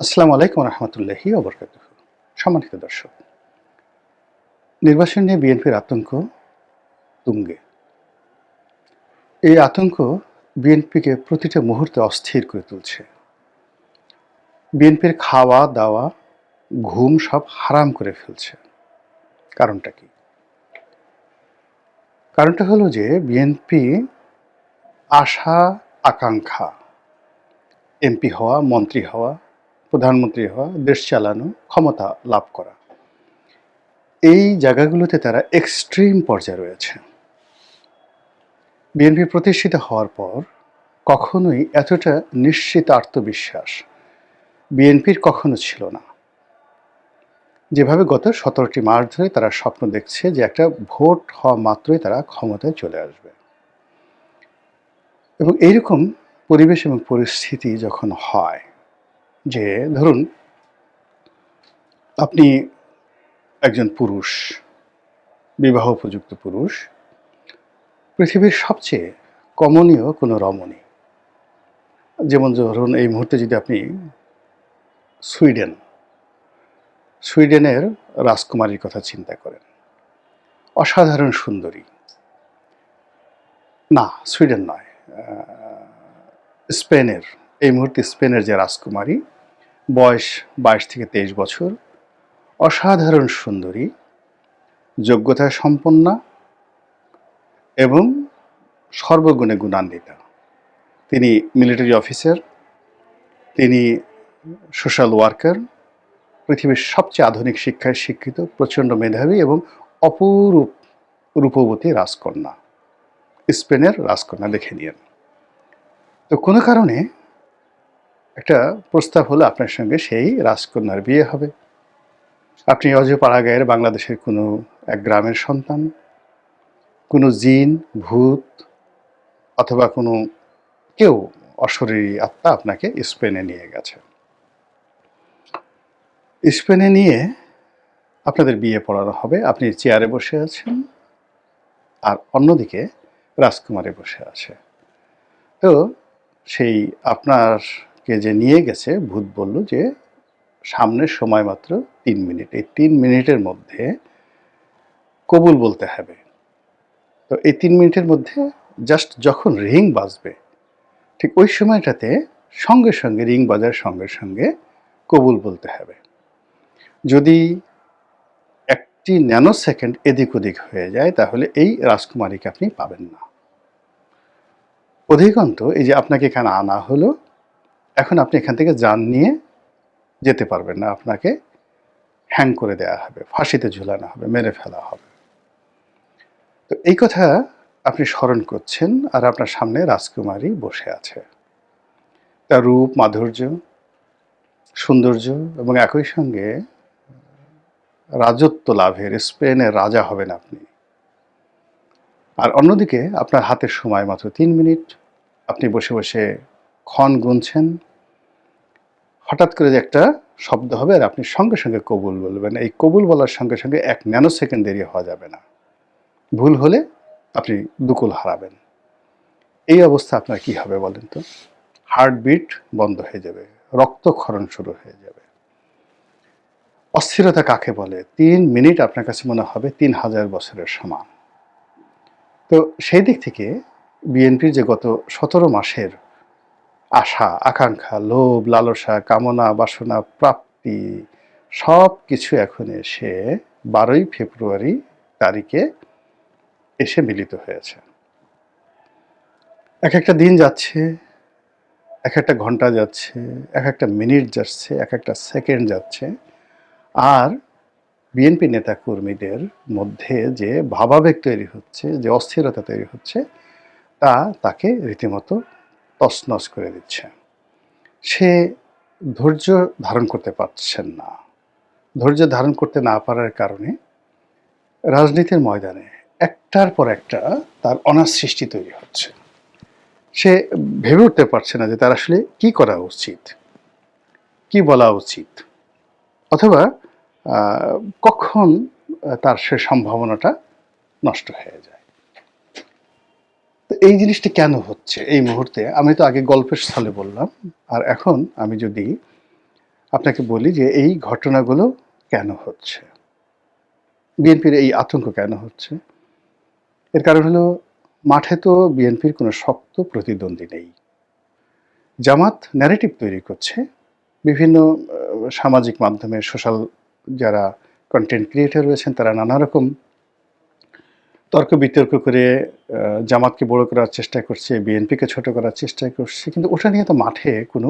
আসসালামু আলাইকুম রহমতুল্লাহি ওয়া বারাকাতুহু। সম্মানিত দর্শক, নির্বাচন নিয়ে বিএনপির আতঙ্ক তুঙ্গে। এই আতঙ্ক বিএনপিকে প্রতিটা মুহূর্তে অস্থির করে তুলছে। বিএনপির খাওয়া দাওয়া ঘুম সব হারাম করে ফেলছে। কারণটা কি? কারণটা হলো যে বিএনপি আশা আকাঙ্ক্ষা, এমপি হওয়া, মন্ত্রী হওয়া, প্রধানমন্ত্রী হওয়া, দেশ চালানো, ক্ষমতা লাভ করা, এই জায়গাগুলোতে তারা এক্সট্রিম পর্যায়ে রয়েছে। বিএনপি প্রতিষ্ঠিত হওয়ার পর কখনোই এতটা নিশ্চিত আত্মবিশ্বাস বিএনপির কখনো ছিল না। যেভাবে গত ১৭টি মাস ধরে তারা স্বপ্ন দেখছে যে একটা ভোট হওয়া মাত্রই তারা ক্ষমতায় চলে আসবে, এবং এইরকম পরিবেশ এবং পরিস্থিতি যখন হয়, যে ধরুন আপনি একজন পুরুষ, বিবাহ উপযুক্ত পুরুষ, পৃথিবীর সবচেয়ে কমনীয় কোনো রমণী, যেমন ধরুন এই মুহূর্তে যদি আপনি সুইডেনের রাজকুমারীর কথা চিন্তা করেন, অসাধারণ সুন্দরী, না সুইডেন নয়, স্পেনের, এই মুহূর্তে স্পেনের যে রাজকুমারী, বয়স 22 থেকে 23 বছর, অসাধারণ সুন্দরী, যোগ্যতা সম্পন্না এবং সর্বগুণে গুণান্বিতা। তিনি মিলিটারি অফিসার, তিনি সোশ্যাল ওয়ার্কার, পৃথিবীর সবচেয়ে আধুনিক শিক্ষায় শিক্ষিত, প্রচণ্ড মেধাবী এবং অপরূপ রূপবতী রাজকন্যা, স্পেনের রাজকন্যা, দেখে নিন। তো কোনো কারণে একটা প্রস্তাব হলো আপনার সঙ্গে সেই রাজকন্যার বিয়ে হবে। আপনি অজপাড়াগাঁয়ের বাংলাদেশের কোনো এক গ্রামের সন্তান, কোনো জিন, ভূত অথবা কোনো কেউ অশরীরী আত্মা আপনাকে স্পেনে নিয়ে গেছে। স্পেনে নিয়ে আপনাদের বিয়ে পড়ানো হবে। আপনি চেয়ারে বসে আছেন, আর অন্যদিকে রাজকুমারী বসে আছে। তো সেই আপনারকে যে নিয়ে গেছে, ভূত বলল যে সামনের সময় মাত্র 3 মিনিট, এই 3 মিনিটের মধ্যে কবুল বলতে হবে। তো এই 3 মিনিটের মধ্যে জাস্ট যখন রিং বাজবে, ঠিক ওই সময়টাতে সঙ্গে সঙ্গে রিং বাজার সঙ্গে সঙ্গে কবুল বলতে হবে। যদি একটি ন্যানো সেকেন্ড এদিক ওদিক হয়ে যায়, তাহলে এই রাজকুমারীকে আপনি পাবেন না। অধিকন্তু এই যে আপনাকে এখানে আনা হলো, এখন আপনি এখান থেকে যান নিয়ে যেতে পারবেন না, আপনাকে হ্যাং করে দেওয়া হবে, ফাঁসিতে ঝুলানো হবে, মেরে ফেলা হবে। তো এই কথা আপনি স্মরণ করছেন, আর আপনার সামনে রাজকুমারী বসে আছে। তার রূপ, মাধুর্য, সৌন্দর্য এবং একই সঙ্গে রাজত্ব লাভের, স্পেনের রাজা হবেন আপনি। আর অন্যদিকে আপনার হাতের সময় মাত্র 3 মিনিট। আপনি বসে বসে ক্ষণ গুনছেন, হঠাৎ করে যে একটা শব্দ হবে আর আপনি সঙ্গে সঙ্গে কবুল বলবেন। এই কবুল বলার সঙ্গে সঙ্গে 1 ন্যানো সেকেন্ড দেরি হওয়া যাবে না। ভুল হলে আপনি দুকুল হারাবেন। এই অবস্থা আপনার কি হবে বলেন তো? হার্টবিট বন্ধ হয়ে যাবে, রক্তক্ষরণ শুরু হয়ে যাবে। অস্থিরতা কাকে বলে? 3 মিনিট আপনার কাছে মনে হবে 3000 বছরের সমান। তো সেই দিক থেকে বিএনপির যে গত 17 মাসের আশা আকাঙ্ক্ষা, লোভ লালসা, কামনা বাসনা, প্রাপ্তি, সব কিছু এখন এসে 12ই ফেব্রুয়ারি তারিখে এসে মিলিত হয়েছে। এক একটা দিন যাচ্ছে, এক একটা ঘন্টা যাচ্ছে, এক একটা মিনিট যাচ্ছে, এক একটা সেকেন্ড যাচ্ছে, আর বিএনপি নেতাকর্মীদের মধ্যে যে ভাবাবেগ তৈরি হচ্ছে, যে অস্থিরতা তৈরি হচ্ছে, তা তাকে রীতিমতো তছনছ করে দিচ্ছে। সে ধৈর্য ধারণ করতে পারছেন না। ধৈর্য ধারণ করতে না পারার কারণে রাজনীতির ময়দানে একটার পর একটা তার অনার সৃষ্টি তৈরি হচ্ছে। সে ভেবে উঠতে পারছে না যে তার আসলে কি করা উচিত, কি বলা উচিত, অথবা কখন তার সে সম্ভাবনাটা নষ্ট হয়ে যায়। তো এই জিনিসটি কেন হচ্ছে এই মুহূর্তে? আমি তো আগে গল্পের ছলে বললাম, আর এখন আমি যদি আপনাকে বলি যে এই ঘটনাগুলো কেন হচ্ছে? বিএনপির এই আতঙ্ক কেন হচ্ছে? এর কারণ হলো মাঠে তো বিএনপির কোনো শক্ত প্রতিদ্বন্দ্বী নেই। জামাত ন্যারেটিভ তৈরি করছে। বিভিন্ন সামাজিক মাধ্যমে সোশ্যাল যারা কনটেন্ট ক্রিয়েটর রয়েছেন তারা নানা রকম তর্ক-বিতর্ক করে জামাতকে বড় করার চেষ্টা করছে, বিএনপিকে ছোট করার চেষ্টা করছে। কিন্তু ওটা নিয়ে তো মাঠে কোনো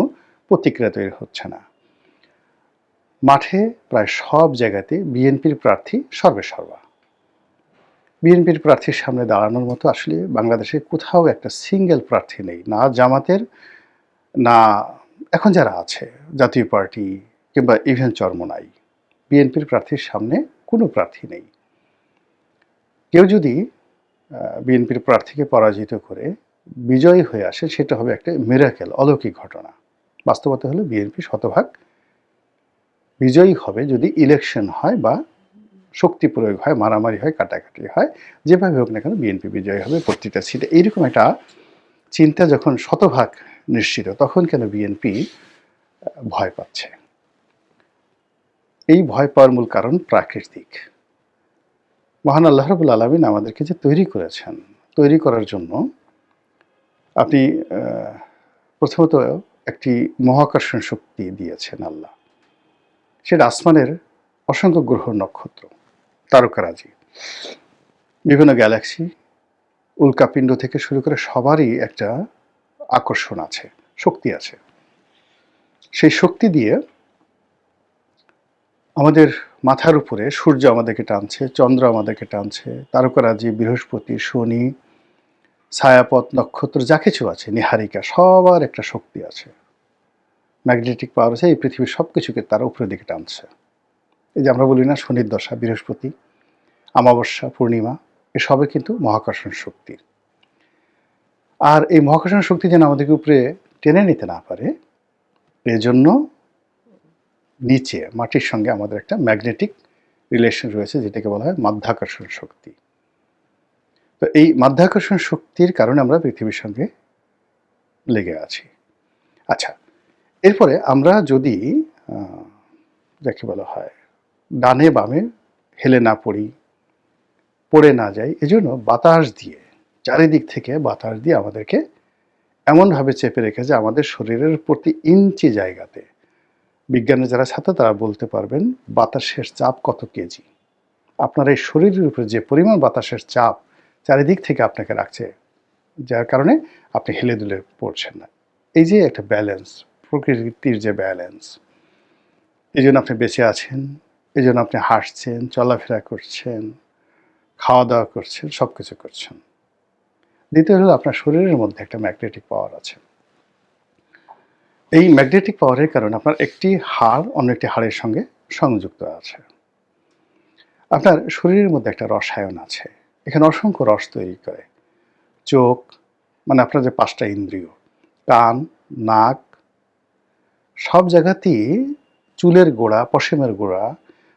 প্রতিক্রিয়া তৈরি হচ্ছে না। মাঠে প্রায় সব জায়গাতে বিএনপির প্রার্থী সর্বেসর্বা। বিএনপির প্রার্থীর সামনে দাঁড়ানোর মতো আসলে বাংলাদেশে কোথাও একটা সিঙ্গেল প্রার্থী নেই। না জামাতের, না এখন যারা আছে জাতীয় পার্টি কিংবা ইভেন চরমোনাই। বিএনপির প্রার্থীর সামনে কোনো প্রার্থী নেই। কেউ যদি বিএনপির প্রার্থীকে পরাজিত করে বিজয়ী হয়ে আসে সেটা হবে একটা মিরাকেল, অলৌকিক ঘটনা। বাস্তবতা হলো বিএনপি শতভাগ বিজয়ী হবে যদি ইলেকশন হয় বা শক্তি প্রয়োগ হয়, মারামারি হয়, কাটাকাটি হয়, যেভাবে হোক না কেন বিএনপি বিজয়ী হবে প্রতিটা সিটে। এইরকম একটা চিন্তা যখন শতভাগ নিশ্চিত, তখন কেন বিএনপি ভয় পাচ্ছে? এই ভয় পাওয়ার মূল কারণ প্রাকৃতিক। মহান আল্লাহ রাব্বুল আলামিন আমাদেরকে যে তৈরি করেছেন, তৈরি করার জন্য আপনি প্রথমত একটি মহাকর্ষণ শক্তি দিয়েছেন আল্লাহ। সেটা আসমানের অসংখ্য গ্রহ নক্ষত্র, তারকারাজি, বিভিন্ন গ্যালাক্সি, উল্কাপিণ্ড থেকে শুরু করে সবারই একটা আকর্ষণ আছে, শক্তি আছে। সেই শক্তি দিয়ে আমাদের মাথার উপরে সূর্য আমাদেরকে টানছে, চন্দ্র আমাদেরকে টানছে, তারকারাজি, বৃহস্পতি, শনি, ছায়াপথ, নক্ষত্র যা কিছু আছে, নীহারিকা, সবার একটা শক্তি আছে। ম্যাগনেটিক পাওয়ার আছে, এই পৃথিবীর সব কিছুকে তারা উপরের দিকে টানছে। এই যে আমরা বলি না শনির দশা, বৃহস্পতি, অমাবস্যা, পূর্ণিমা, এসবে কিন্তু মহাকর্ষণ শক্তি। আর এই মহাকর্ষণ শক্তি যেন আমাদেরকে উপরে টেনে নিতে না পারে, এজন্য নিচে মাটির সঙ্গে আমাদের একটা ম্যাগনেটিক রিলেশন রয়েছে, যেটাকে বলা হয় মাধ্যাকর্ষণ শক্তি। তো এই মাধ্যাকর্ষণ শক্তির কারণে আমরা পৃথিবীর সঙ্গে লেগে আছি। আচ্ছা, এরপরে আমরা যদি যাকে বলা হয় ডানে বামে হেলে না পড়ি, পড়ে না যাই, এজন্য বাতাস দিয়ে, চারিদিক থেকে বাতাস দিয়ে আমাদেরকে এমনভাবে চেপে রেখেছে আমাদের শরীরের প্রতি ইঞ্চি জায়গাতে। বিজ্ঞানের যারা ছাত্র তারা বলতে পারবেন বাতাসের চাপ কত কেজি। আপনার এই শরীরের উপরে যে পরিমাণ বাতাসের চাপ চারিদিক থেকে আপনাকে রাখছে, যার কারণে আপনি হেলে দুলে পড়ছেন না। এই যে একটা ব্যালেন্স, প্রকৃতির যে ব্যালেন্স, এই জন্য আপনি বেঁচে আছেন, এই জন্য আপনি হাসছেন, চলাফেরা করছেন, খাওয়া দাওয়া করছেন, সব কিছু করছেন। দ্বিতীয় হলো আপনার শরীরের মধ্যে একটা ম্যাগনেটিক পাওয়ার আছে। এই ম্যাগনেটিক পাওয়ারের কারণে আপনার একটি হাড় অন্য একটি হাড়ের সঙ্গে সংযুক্ত আছে। আপনার শরীরের মধ্যে একটা রসায়ন আছে, এখানে অসংখ্য রস তৈরি করে। চোখ মানে আপনার যে 5টা ইন্দ্রিয়, কান, নাক, সব জায়গাতেই চুলের গোড়া, পশমের গোড়া,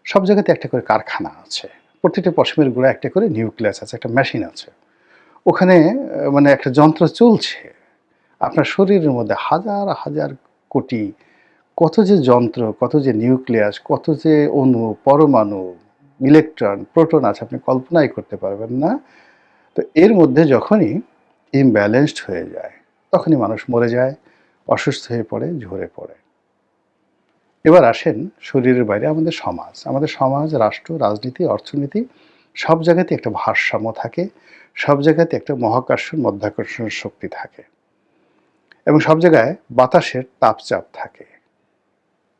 সব জায়গাতে একটা করে কারখানা আছে। প্রত্যেকটা পশমের গোড়া একটা করে নিউক্লিয়াস আছে, একটা মেশিন আছে। ওখানে মানে একটা যন্ত্র চলছে। আপনার শরীরের মধ্যে হাজার হাজার কোটি কত যে যন্ত্র, কত যে নিউক্লিয়াস, কত যে অণু, পরমাণু, ইলেকট্রন, প্রোটন আছে, আপনি কল্পনাই করতে পারবেন না। তো এর মধ্যে যখনই ইমব্যালেন্সড হয়ে যায়, তখনই মানুষ মরে যায়, অসুস্থ হয়ে পড়ে, ঝরে পড়ে। এবার আসেন শরীরের বাইরে আমাদের সমাজ, রাষ্ট্র, রাজনীতি, অর্থনীতি, সব জায়গাতে একটা ভারসাম্য থাকে, সব জায়গাতে একটা মহাকর্ষণ, মাধ্যাকর্ষণ শক্তি থাকে, এবং সব জায়গায় বাতাসের তাপচাপ থাকে।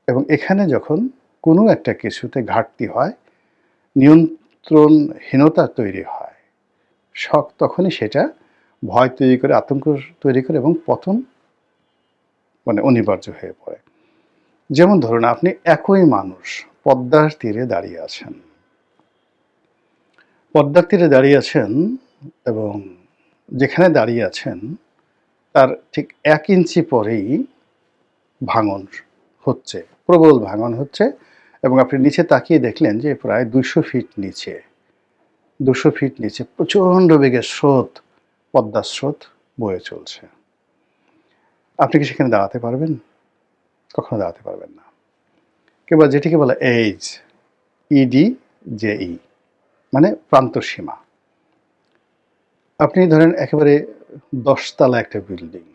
এবং এখানে যখন কোনো একটা কিছুতে ঘাটতি হয়, নিয়ন্ত্রণহীনতা তৈরি হয়, তখনই সেটা ভয় তৈরি করে, আতঙ্ক তৈরি করে, এবং পতন মানে অনিবার্য হয়ে পড়ে। যেমন ধরুন আপনি একই মানুষ পদ্মার তীরে দাঁড়িয়ে আছেন, পদ্মার তীরে দাঁড়িয়ে আছেন, এবং যেখানে দাঁড়িয়ে আছেন তার ঠিক 1 ইঞ্চি পরেই ভাঙন হচ্ছে, প্রবল ভাঙন হচ্ছে, এবং আপনি নিচে তাকিয়ে দেখলেন যে প্রায় 200 ফিট নিচে, 200 ফিট নিচে প্রচণ্ড বেগে স্রোত, পদ্মার স্রোত বয়ে চলছে। আপনি কি সেখানে দাঁড়াতে পারবেন? কখনো দাঁড়াতে পারবেন না। কিংবা যেটিকে বলে এইজ, ইডি জেই, মানে প্রান্তসীমা। আপনি ধরেন একেবারে ১০ তলা একটা বিল্ডিং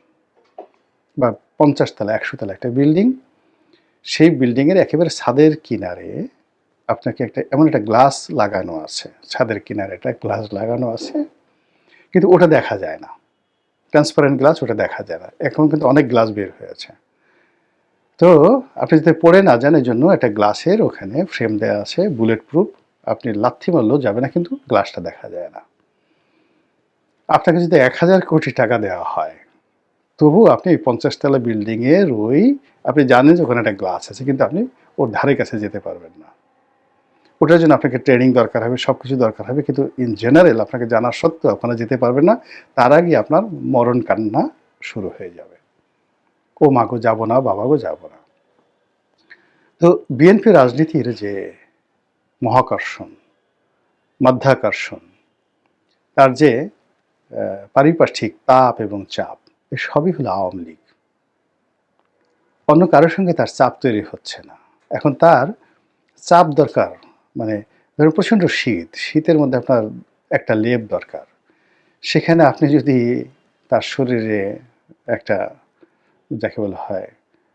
বা ৫০ তলা ১০০ তলা একটা বিল্ডিং, সেই বিল্ডিংয়ের একেবারে ছাদের কিনারে আপনাকে এমন একটা গ্লাস লাগানো আছে, ছাদের কিনারে একটা গ্লাস লাগানো আছে, কিন্তু ওটা দেখা যায় না, ট্রান্সপারেন্ট গ্লাস, ওটা দেখা যায় না। এখন কিন্তু অনেক গ্লাস বের হয়েছে। তো আপনি যাতে পড়ে না যান, এই জন্য একটা গ্লাসের ওখানে ফ্রেম দেওয়া আছে, বুলেট প্রুফ, আপনি লাথি মারলেও যাবে না, কিন্তু গ্লাসটা দেখা যায় না। আপনাকে যদি ১,০০০ কোটি টাকা দেওয়া হয়, তবু আপনি ৫০ তলা বিল্ডিংয়ের আপনি জানেন যে ওখানে একটা গ্লাস আছে, কিন্তু আপনি ওর ধারে কাছে যেতে পারবেন না। ওটার জন্য আপনাকে ট্রেনিং দরকার হবে, সব কিছু দরকার হবে, কিন্তু ইন জেনারেল আপনাকে জানা সত্ত্বেও আপনারা যেতে পারবেন না। তার আগে আপনার মরণ কান্না শুরু হয়ে যাবে, ও মা গো যাবো না, বাবা গো যাবো না। তো বিএনপি রাজনীতির যে মহাকর্ষণ, মাধ্যাকর্ষণ, তার যে পারিপার্শ্বিক তাপ এবং চাপ, এ সবই হলো আওয়ামী লীগ। অন্য কারোর সঙ্গে তার চাপ তৈরি হচ্ছে না। এখন তার চাপ দরকার, মানে ধরুন প্রচণ্ড শীত, শীতের মধ্যে আপনার একটা লেপ দরকার। সেখানে আপনি যদি তার শরীরে একটা, যাকে বলা হয়,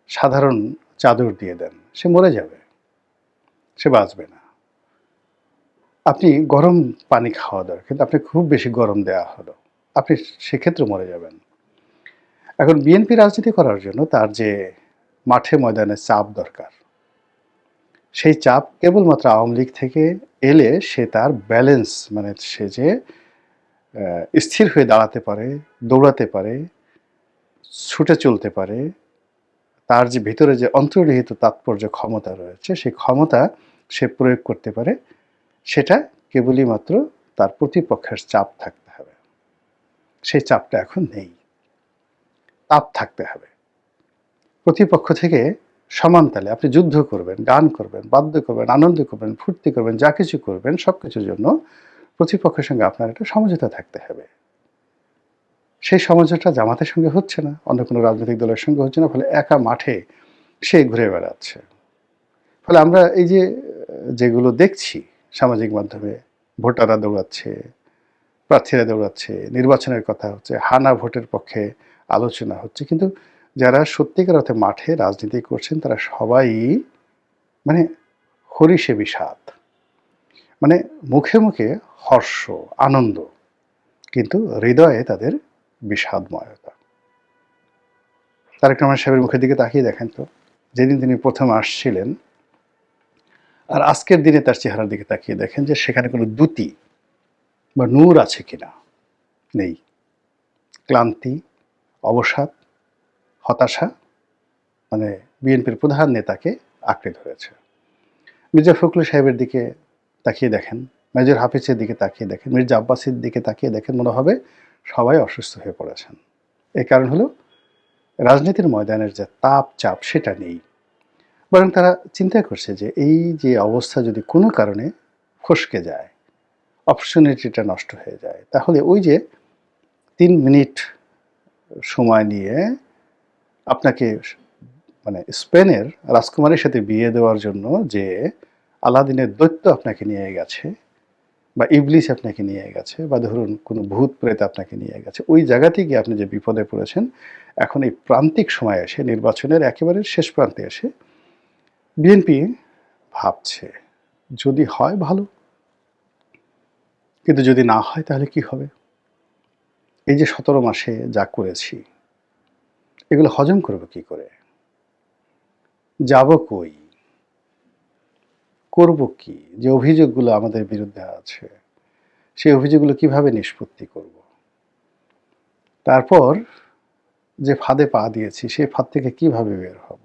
সাধারণ চাদর দিয়ে দেন, সে মরে যাবে, সে বাঁচবে না। আপনি গরম পানি খাওয়া দরকার, কিন্তু আপনি খুব বেশি গরম দেওয়া হলো, আপনি সেক্ষেত্রে মরে যাবেন। এখন বিএনপি রাজনীতি করার জন্য তার যে মাঠে ময়দানে চাপ দরকার, সেই চাপ কেবলমাত্র আওয়ামী লীগ থেকে এলে সে তার ব্যালেন্স, মানে সে যে স্থির হয়ে দাঁড়াতে পারে, দৌড়াতে পারে, ছুটে চলতে পারে, তার যে ভিতরে যে অন্তর্নিহিত তাৎপর্য ক্ষমতা রয়েছে, সেই ক্ষমতা সে প্রয়োগ করতে পারে, সেটা কেবলই মাত্র তার প্রতিপক্ষের চাপ থাকতে হবে। সেই চাপটা এখন নেই, তাপ থাকতে হবে। প্রতিপক্ষ থেকে সমান তালে আপনি যুদ্ধ করবেন, গান করবেন, বাদ্য করবেন, আনন্দ করবেন, ফুর্তি করবেন, যা কিছু করবেন, সব কিছুর জন্য প্রতিপক্ষের সঙ্গে আপনার একটা সমঝোতা থাকতে হবে। সেই সমঝোতা জামাতের সঙ্গে হচ্ছে না, অন্য কোনো রাজনৈতিক দলের সঙ্গে হচ্ছে না, ফলে একা মাঠে সে ঘুরে বেড়াচ্ছে। ফলে আমরা এই যে যেগুলো দেখছি সামাজিক মাধ্যমে, ভোটাররা দৌড়াচ্ছে, প্রার্থীরা দৌড়াচ্ছে, নির্বাচনের কথা হচ্ছে, হানা ভোটের পক্ষে আলোচনা হচ্ছে, কিন্তু যারা সত্যিকার অর্থে মাঠে রাজনীতি করছেন তারা সবাই মানে হরিষে বিষাদ, মানে মুখে মুখে হর্ষ, আনন্দ, কিন্তু হৃদয়ে তাদের বিষাদময়তা। তারেক রহমান সাহেবের মুখের দিকে তাকিয়ে দেখেন তো, যেদিন তিনি প্রথম আসছিলেন আর আজকের দিনে তার চেহারার দিকে তাকিয়ে দেখেন যে সেখানে কোনো দ্যুতি বা নূর আছে কিনা, নেই। ক্লান্তি, অবসাদ, হতাশা, মানে বিএনপির প্রধান নেতাকে আঁকড়ে ধরেছে। মির্জা ফখরুল সাহেবের দিকে তাকিয়ে দেখেন, মেজর হাফিজের দিকে তাকিয়ে দেখেন, মির্জা আব্বাসের দিকে তাকিয়ে দেখেন, মনে হবে সবাই অসুস্থ হয়ে পড়েছেন। এর কারণ হলো রাজনীতির ময়দানের যে তাপ চাপ সেটা নেই, বরং তারা চিন্তা করছে যে এই যে অবস্থা যদি কোনো কারণে ফসকে যায়, অপরচুনিটিটা নষ্ট হয়ে যায়, তাহলে ওই যে ৩ মিনিট সময় নিয়ে আপনাকে মানে স্পেনের রাজকুমারীর সাথে বিয়ে দেওয়ার জন্য যে আলাদিনের দৈত্য আপনাকে নিয়ে গেছে, বা ইবলিস আপনাকে নিয়ে গেছে, বা ধরুন কোনো ভূত প্রেত আপনাকে নিয়ে গেছে, ওই জায়গাতে গিয়ে আপনি যে বিপদে পড়েছেন, এখন এই প্রান্তিক সময় এসে, নির্বাচনের একেবারে শেষ প্রান্তে এসে বিএনপি ভাবছে যদি হয় ভালো, কিন্তু যদি না হয় তাহলে কি হবে? এই যে ১৭ মাসে যা করেছি, এগুলো হজম করবো কি করে? যাব কই? করব কি? যে অভিযোগগুলো আমাদের বিরুদ্ধে আছে, সেই অভিযোগগুলো কিভাবে নিষ্পত্তি করব? তারপর যে ফাঁদে পা দিয়েছি, সেই ফাঁদ থেকে কিভাবে বের হব?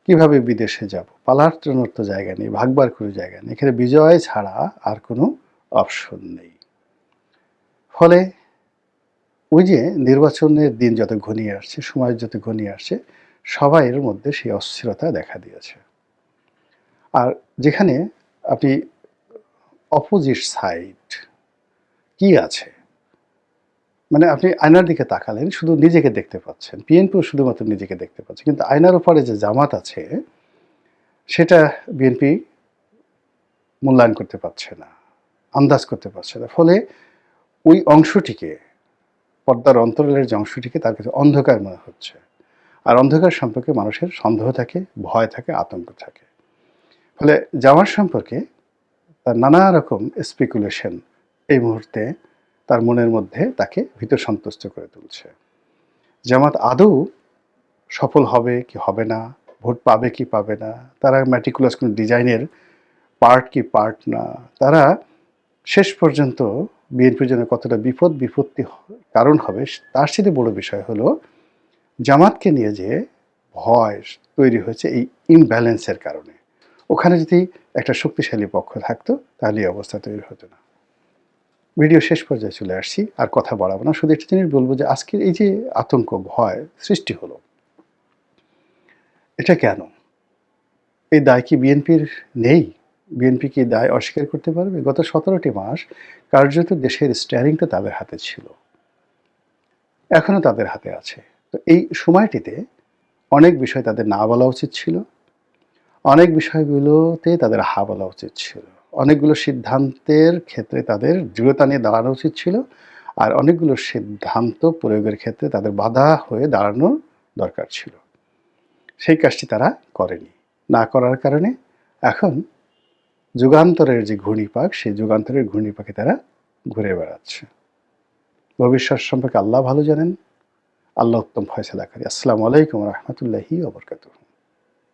কিভাবে বিদেশে যাব? পালার জন্য তো জায়গা নেই, ভাগবার কোনো জায়গা নেই। এখানে বিজয় ছাড়া আর কোনো অপশন নেই। ফলে ওই যে নির্বাচনের দিন যত ঘনিয়ে আসছে, সময় যত ঘনিয়ে আসছে, সবাইয়ের মধ্যে সেই অস্থিরতা দেখা দিয়েছে। আর যেখানে আপনি অপোজিট সাইড কি আছে, মানে আপনি আয়নার দিকে তাকালেন, শুধু নিজেকে দেখতে পাচ্ছেন, বিএনপিও শুধুমাত্র নিজেকে দেখতে পাচ্ছে, কিন্তু আয়নার ওপরে যে জামাত আছে, সেটা বিএনপি মূল্যায়ন করতে পারছে না, আন্দাজ করতে পারছে না। ফলে ওই অংশটিকে, পর্দার অন্তরালের যে অংশটিকে তার কাছে অন্ধকার মনে হচ্ছে। আর অন্ধকার সম্পর্কে মানুষের সন্দেহ থাকে, ভয় থাকে, আতঙ্ক থাকে। ফলে জামাত সম্পর্কে তার নানা রকম স্পেকুলেশন এই মুহূর্তে তার মনের মধ্যে তাকে ভীত সন্ত্রস্ত করে তুলছে। জামাত আদৌ সফল হবে কি হবে না, ভোট পাবে কি পাবে না, তারা ম্যাটিকুলাস কোনো ডিজাইনের পার্ট কি পার্ট না, তারা শেষ পর্যন্ত বিএনপির জন্য কতটা বিপত্তি কারণ হবে, তার চেয়ে বড় বিষয় হলো জামাতকে নিয়ে যে ভয় তৈরি হয়েছে এই ইমব্যালেন্সের কারণে। ওখানে যদি একটা শক্তিশালী পক্ষ থাকতো তাহলে এই অবস্থা তৈরি হতো না। ভিডিও শেষ পর্যায়ে চলে আসছি, আর কথা বাড়াবো না, শুধু একটা জিনিস বলবো যে আজকের এই যে আতঙ্ক ভয় সৃষ্টি হলো, এটা কেন? এই দায় কি বিএনপির নেই? বিএনপি কি দায় অস্বীকার করতে পারবে? গত ১৭টি মাস কার্যত দেশের স্টিয়ারিংটা তাদের হাতে ছিল, এখনো তাদের হাতে আছে। তো এই সময়টিতে অনেক বিষয় তাদের না বলা উচিত ছিল, অনেক বিষয়গুলোতে তাদের হা বলা উচিত ছিল, অনেকগুলো সিদ্ধান্তের ক্ষেত্রে তাদের দৃঢ়তা নিয়ে দাঁড়ানো উচিত ছিল, আর অনেকগুলো সিদ্ধান্ত প্রয়োগের ক্ষেত্রে তাদের বাধা হয়ে দাঁড়ানো দরকার ছিল। সেই কাজটি তারা করেনি। না করার কারণে এখন যুগান্তরের যে ঘূর্ণিপাক, সেই যুগান্তরের ঘূর্ণিপাকে তারা ঘুরে বেড়াচ্ছে। ভবিষ্যৎ সম্পর্কে আল্লাহ ভালো জানেন, আল্লাহ উত্তম ফয়সালাকারী। আসসালামু আলাইকুম রহমতুল্লাহি ওয়া বারাকাতুহু।